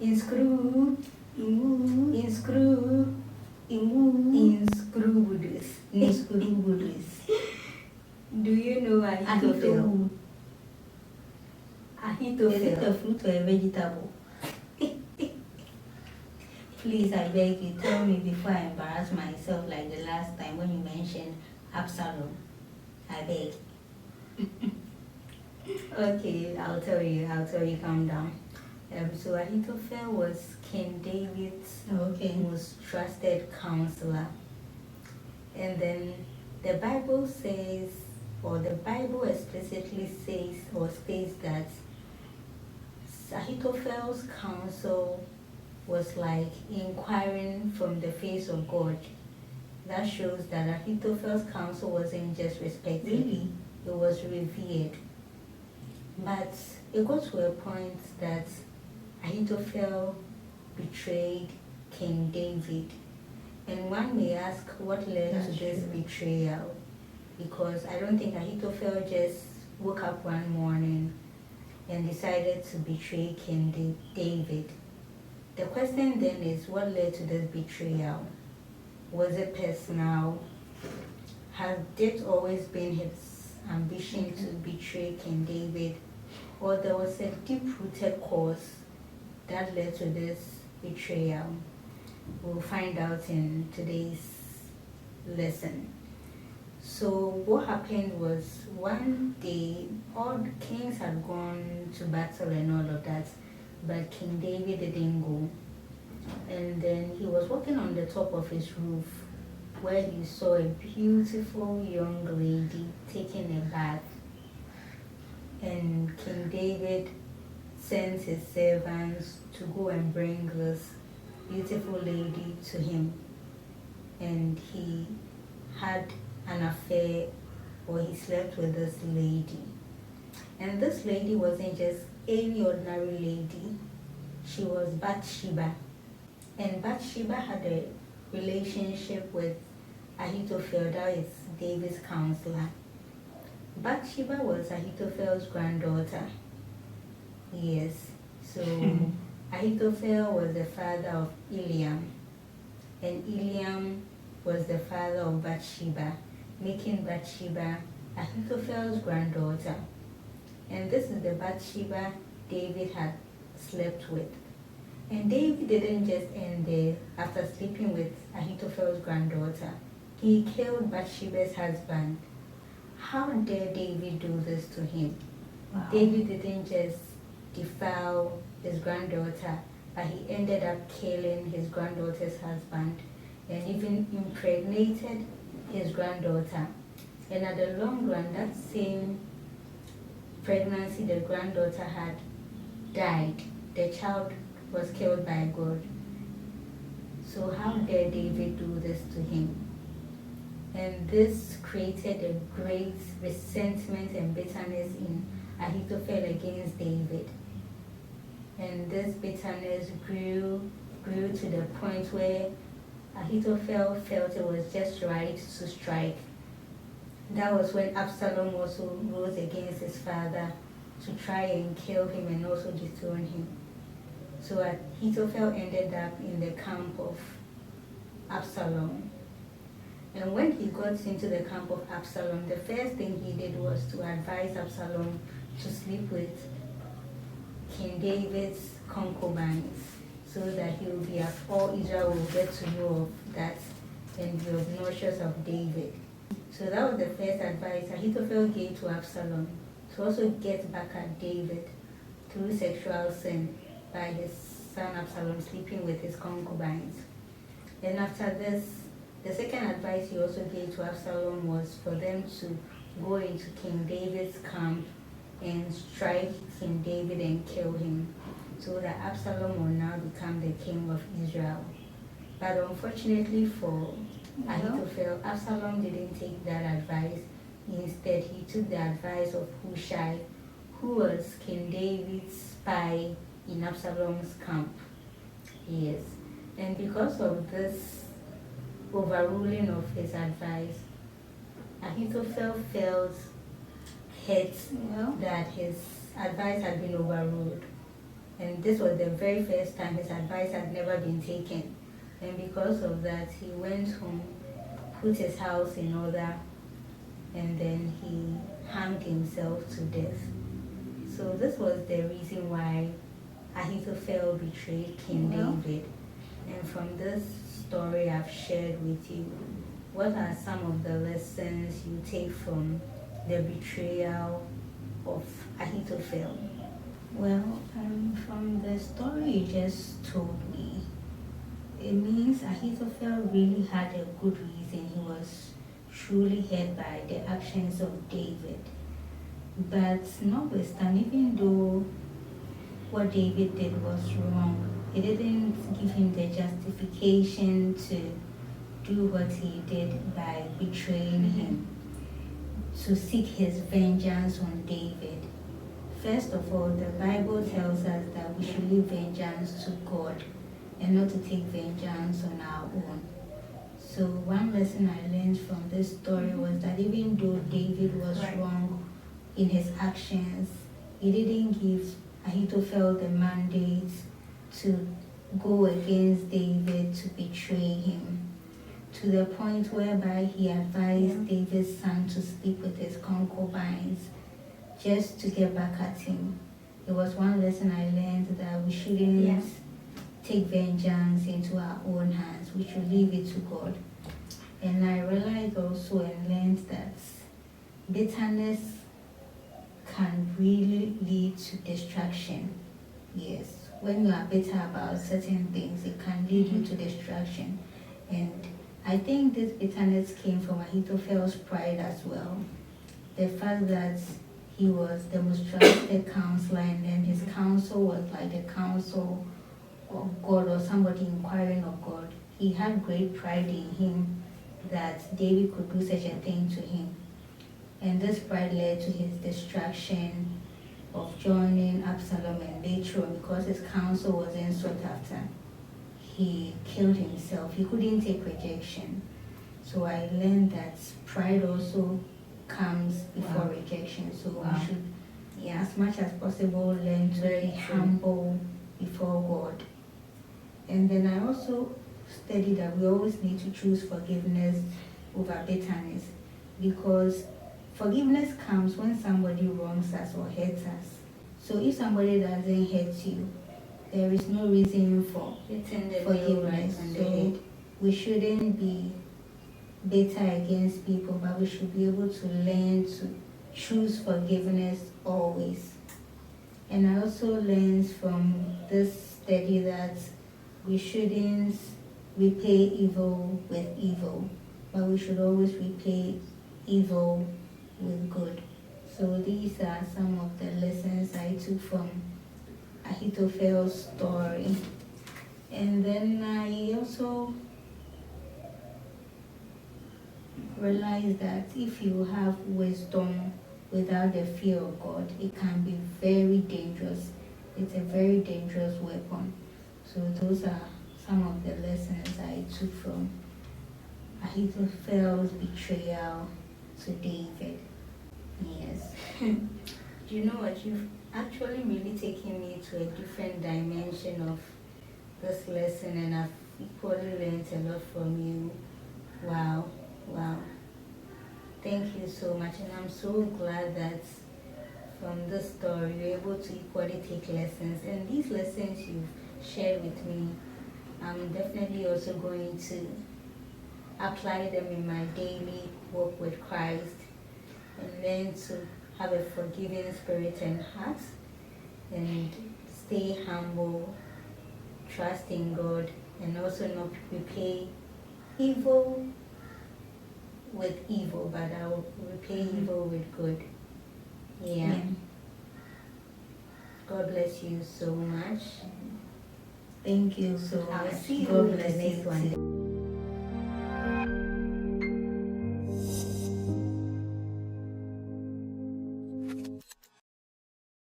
Inscrew, inscrew, inscrewbudus. Do you know Ahithophel? Ahithophel. Is it a fruit or a vegetable? Please, I beg you, tell me before I embarrass myself like the last time when you mentioned Absalom. I beg. Okay, I'll tell you, calm down. So Ahithophel was King David's most trusted counselor. And then the Bible says, or the Bible explicitly says or states that Ahithophel's counsel was like inquiring from the face of God. That shows that Ahithophel's counsel wasn't just respected. Really? It was revered. But it got to a point that Ahithophel betrayed King David. And one may ask what led to this betrayal. Because I don't think Ahithophel just woke up one morning and decided to betray King David. The question then is, what led to this betrayal? Was it personal? Had it always been his ambition to betray King David? Or there was a deep-rooted cause that led to this betrayal? We'll find out in today's lesson. So what happened was, one day all the kings had gone to battle and all of that, but King David didn't go. And then he was walking on the top of his roof where he saw a beautiful young lady taking a bath. And King David sent his servants to go and bring this beautiful lady to him. And he had an affair, or he slept with this lady. And this lady wasn't just any ordinary lady. She was Bathsheba. And Bathsheba had a relationship with Ahithophel, that is David's counselor. Bathsheba was Ahithophel's granddaughter. Yes. So Ahithophel was the father of Eliam. And Eliam was the father of Bathsheba, making Bathsheba Ahithophel's granddaughter. And this is the Bathsheba David had slept with. And David didn't just end there after sleeping with Ahithophel's granddaughter. He killed Bathsheba's husband. How dare David do this to him? Wow. David didn't just defile his granddaughter, but he ended up killing his granddaughter's husband and even impregnated his granddaughter. And at the long run, that same pregnancy the granddaughter had died. The child was killed by God. So how dare David do this to him? And this created a great resentment and bitterness in Ahithophel against David. And this bitterness grew to the point where Ahithophel felt it was just right to strike. That was when Absalom also rose against his father to try and kill him and also dethrone him. So Ahithophel ended up in the camp of Absalom. And when he got into the camp of Absalom, the first thing he did was to advise Absalom to sleep with King David's concubines, so that he will be, all Israel will get to know of that and be obnoxious of David. So that was the first advice Ahithophel gave to Absalom, to also get back at David through sexual sin by his son Absalom sleeping with his concubines. And after this, the second advice he also gave to Absalom was for them to go into King David's camp and strike King David and kill him, so that Absalom will now become the king of Israel. But unfortunately for Ahithophel, Absalom didn't take that advice. Instead, he took the advice of Hushai, who was King David's spy in Absalom's camp. Yes. And because of this overruling of his advice, Ahithophel felt hurt that his advice had been overruled. And this was the very first time his advice had never been taken. And because of that, he went home, put his house in order, and then he hanged himself to death. So this was the reason why Ahithophel betrayed King David. And from this story I've shared with you, what are some of the lessons you take from the betrayal of Ahithophel? Well, from the story you just told me, it means Ahithophel really had a good reason. He was truly hurt by the actions of David. But notwithstanding, even though what David did was wrong, it didn't give him the justification to do what he did by betraying him, to seek his vengeance on David. First of all, the Bible tells us that we should leave vengeance to God and not to take vengeance on our own. So one lesson I learned from this story was that even though David was wrong in his actions, he didn't give Ahithophel the mandate to go against David to betray him, to the point whereby he advised David's son to sleep with his concubines just to get back at him. It was one lesson I learned, that we shouldn't take vengeance into our own hands. We should leave it to God. And I realized also and learned that bitterness can really lead to distraction. Yes, when you are bitter about certain things, it can lead you to distraction. And I think this bitterness came from Ahithophel's pride as well. The fact that he was the most trusted counselor, and then his counsel was like the counsel of God or somebody inquiring of God. He had great pride in him that David could do such a thing to him. And this pride led to his distraction of joining Absalom, and later on, because his counsel wasn't sought after, he killed himself. He couldn't take rejection. So I learned that pride also comes before rejection. So we should, as much as possible, learn to be humble before God. And then I also studied that we always need to choose forgiveness over bitterness, because forgiveness comes when somebody wrongs us or hurts us. So if somebody doesn't hurt you, there is no reason for forgiveness. So we shouldn't be bitter against people, but we should be able to learn to choose forgiveness always. And I also learned from this study that we shouldn't repay evil with evil, but we should always repay evil with good. So these are some of the lessons I took from Ahithophel's story. And then I also realized that if you have wisdom without the fear of God, it can be very dangerous. It's a very dangerous weapon. So those are some of the lessons I took from Ahithophel's betrayal to David. Yes. Do you know what? You've actually really taken me to a different dimension of this lesson, and I've equally learned a lot from you. Wow. Thank you so much, and I'm so glad that from this story you're able to equally take lessons. And these lessons you've shared with me, I'm definitely also going to apply them in my daily walk with Christ, and learn to have a forgiving spirit and heart, and stay humble, trust in God, and also not repay evil with evil, but I'll repay evil with good. Yeah. God bless you so much. Thank you so I'll much. see you God in the bless next you one. too.